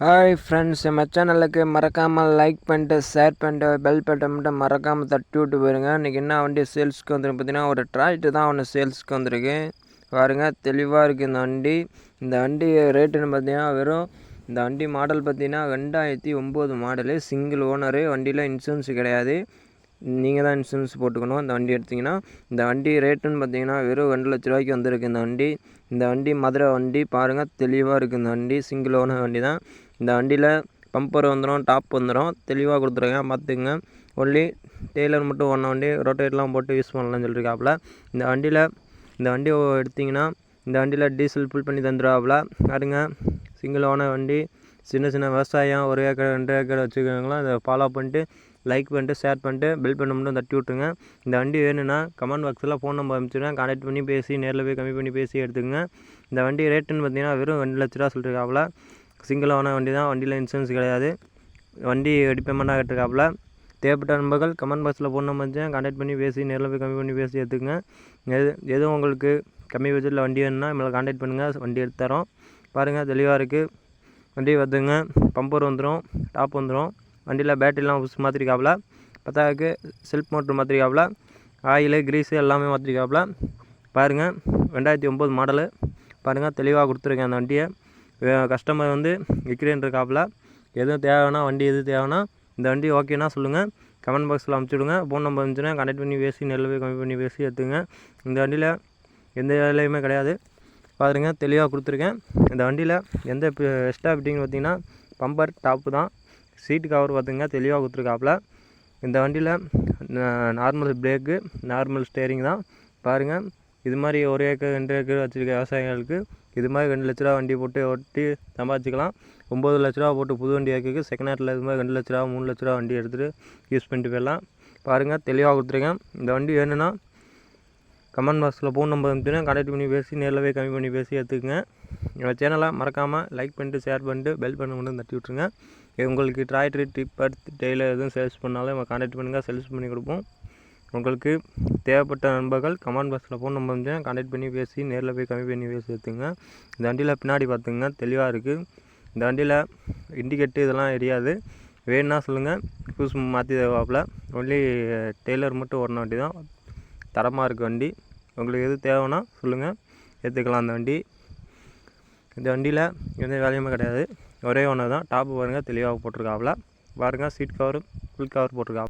Hi friends, நம்ம சேனலுக்கு மறக்காமல் லைக் பண்ணிட்டு ஷேர் பண்ணிட்டு பெல் பட்டன் மட்டும் மறக்காமல் தட்டி விட்டு போயிருங்க. இன்றைக்கி என்ன வண்டி சேல்ஸுக்கு வந்துருக்கு பார்த்தீங்கன்னா, ஒரு டிராக்டர் தான் ஒன்று சேல்ஸுக்கு வந்திருக்கு. பாருங்கள், தெளிவாக இருக்குது இந்த வண்டி. இந்த வண்டி ரேட்டுன்னு பார்த்தீங்கன்னா இந்த வண்டி மாடல் பார்த்தீங்கன்னா 2009 மாடலு, சிங்கிள் ஓனரு. வண்டியில் இன்சூரன்ஸ் கிடையாது, நீங்கள் தான் இன்சூரன்ஸ் போட்டுக்கணும் இந்த வண்டி எடுத்திங்கன்னா. இந்த வண்டி ரேட்டுன்னு பார்த்தீங்கன்னா வெறும் 2,00,000 வந்திருக்கு இந்த வண்டி. இந்த வண்டி மதுரை வண்டி. பாருங்கள், தெளிவாக இருக்குது இந்த வண்டி. சிங்கிள் ஓனர் வண்டி தான். இந்த வண்டியில் பம்பர் வந்துடும், டாப் வந்துடும், தெளிவாக கொடுத்துருக்கேன், பார்த்துக்குங்க. ஒன்லி டெய்லர் மட்டும் ஓடின வண்டி, ரொட்டேட்லாம் போட்டு யூஸ் பண்ணலாம்னு சொல்லியிருக்காப்புல. இந்த வண்டி எடுத்திங்கன்னா இந்த வண்டியில் டீசல் ஃபுல் பண்ணி தந்துடுவாப்புல. பாருங்க, சிங்கிள் ஓனர் வண்டி. சின்ன சின்ன விவசாயம் 1 ஏக்கர் 2 ஏக்கர் வச்சுருக்காங்களா, அதை ஃபாலோ பண்ணிட்டு லைக் பண்ணிட்டு ஷேர் பண்ணிட்டு பெல் பண்ண மட்டும் தட்டி விட்ருங்க. இந்த வண்டி வேணும்னா கமெண்ட் பாக்ஸில் ஃபோன் நம்பர் அனுப்பிச்சிடுவேன், கான்டாக்ட் பண்ணி பேசி நேரில் போய் கம்மி பண்ணி பேசி எடுத்துக்கங்க. இந்த வண்டி ரேட்டுன்னு பார்த்தீங்கன்னா வெறும் 2,00,000 சொல்லியிருக்காப்புல. சிங்கிள் ஓனர் வண்டி தான், வண்டியில் இன்சூரன்ஸ் கிடையாது. வண்டி பேமெண்ட்டாக கட்டிருக்காப்புல. தேவைப்பட்ட நண்பர்கள் கமெண்ட் பாக்ஸில் ஃபோன் நம்பர் வச்சு கான்டாக்ட் பண்ணி பேசி நேரில் போய் கம்மி பண்ணி பேசி எடுத்துக்கங்க. எதுவும் உங்களுக்கு கம்மி பட்ஜெட்டில் வண்டி வேணும்னா நம்மளை கான்டாக்ட் பண்ணுங்கள், வண்டி எடுத்து தரோம். பாருங்கள், தெளிவாக இருக்குது வண்டி. பார்த்துங்க, பம்பர் வந்துடும், டாப் வந்துடும். வண்டியில் பேட்டரிலாம் புதுசு மாற்றிருக்காப்புல. பத்தாவதுக்கு செல்ஃப் மோட்ரு மாற்றிருக்காப்புல. ஆயிலு கிரீஸு எல்லாமே மாற்றிருக்காப்புல. பாருங்கள், 2009 மாடலு. பாருங்கள், தெளிவாக கொடுத்துருக்கேன் அந்த வண்டியை. கஸ்டமர் விற்கிறேன் இருக்காப்புல. எதுவும் தேவைன்னா வண்டி தேவைன்னா இந்த வண்டி ஓகேனா சொல்லுங்கள், கமெண்ட் பாக்ஸில் அனுப்பிச்சுடுங்க. ஃபோன் நம்பர் இருந்துச்சுன்னா கனெக்ட் பண்ணி பேசி நெல் போய் கம்மி பண்ணி பேசி எடுத்துங்க. இந்த வண்டியில் எந்த வேலையுமே கிடையாது. பாருங்கள், தெளிவாக கொடுத்துருக்கேன். இந்த வண்டியில் எந்த எக்ஸ்ட்ரா ஃபிட்டிங் பார்த்திங்கன்னா பம்பர் டாப்பு தான். சீட்டு கவர் பார்த்துங்க, தெளிவாக கொடுத்துருக்காப்புல. இந்த வண்டியில் நார்மல் பிரேக்கு, நார்மல் ஸ்டேரிங் தான். பாருங்கள், இது மாதிரி 1 ஏக்கர் 2 ஏக்கர் வச்சுருக்க விவசாயிகளுக்கு இது மாதிரி 2,00,000 வண்டி போட்டு ஓட்டி சம்பாதிச்சிக்கலாம். 9,00,000 போட்டு புது வண்டி இறக்கிக்கு செகண்ட் ஹேண்டில் இது மாதிரி 2,00,000 3,00,000 வண்டி எடுத்துகிட்டு யூஸ் பண்ணிட்டு போயிடலாம். பாருங்கள், தெளிவாக கொடுத்துருக்கேன். இந்த வண்டி வேணும்னா கமெண்ட் பாக்ஸில் ஃபோன் நம்பர் அனுப்பிச்சுன்னா கான்டாக்ட் பண்ணி பேசி நேரில் போய் கம்மி பண்ணி பேசி எடுத்துக்கங்க. எங்கள் சேனலை மறக்காமல் லைக் பண்ணிட்டு ஷேர் பண்ணிட்டு பெல் பண்ண மட்டும் தட்டி விட்ருங்க. உங்களுக்கு டிராக்டர் டிப்பர் டெய்லர் எதுவும் சேல்ஸ் பண்ணாலும் நம்ம கான்டாக்ட் பண்ணுங்கள், சேல்ஸ் பண்ணி கொடுப்போம். உங்களுக்கு தேவைப்பட்ட நண்பர்கள் கமெண்ட் பாக்ஸில் ஃபோன் நம்பர் வந்து கான்டாக்ட் பண்ணி பேசி நேரில் போய் கம்மி பண்ணி பேசி எடுத்துங்க. இந்த வண்டியில் பின்னாடி பார்த்துங்க, தெளிவாக இருக்குது. இந்த வண்டியில் இண்டிகேட்டு இதெல்லாம் எரியாது. வேணுன்னா சொல்லுங்கள், புதுசு மாற்றி தருவாப்பில். ஒன்லி டெய்லர் மட்டும் ஓடின வண்டி தான். தரமாக இருக்குது வண்டி. உங்களுக்கு எது தேவைன்னா சொல்லுங்கள், எடுத்துக்கலாம். இந்த வண்டியில் எந்த வேலையுமே கிடையாது, ஒரே ஒன்று தான். டாப்பு பாருங்கள், தெளிவாக போட்டிருக்காப்புல. பாருங்கள், சீட் கவர் ஃபுல் கவர் போட்டிருக்காப்புல.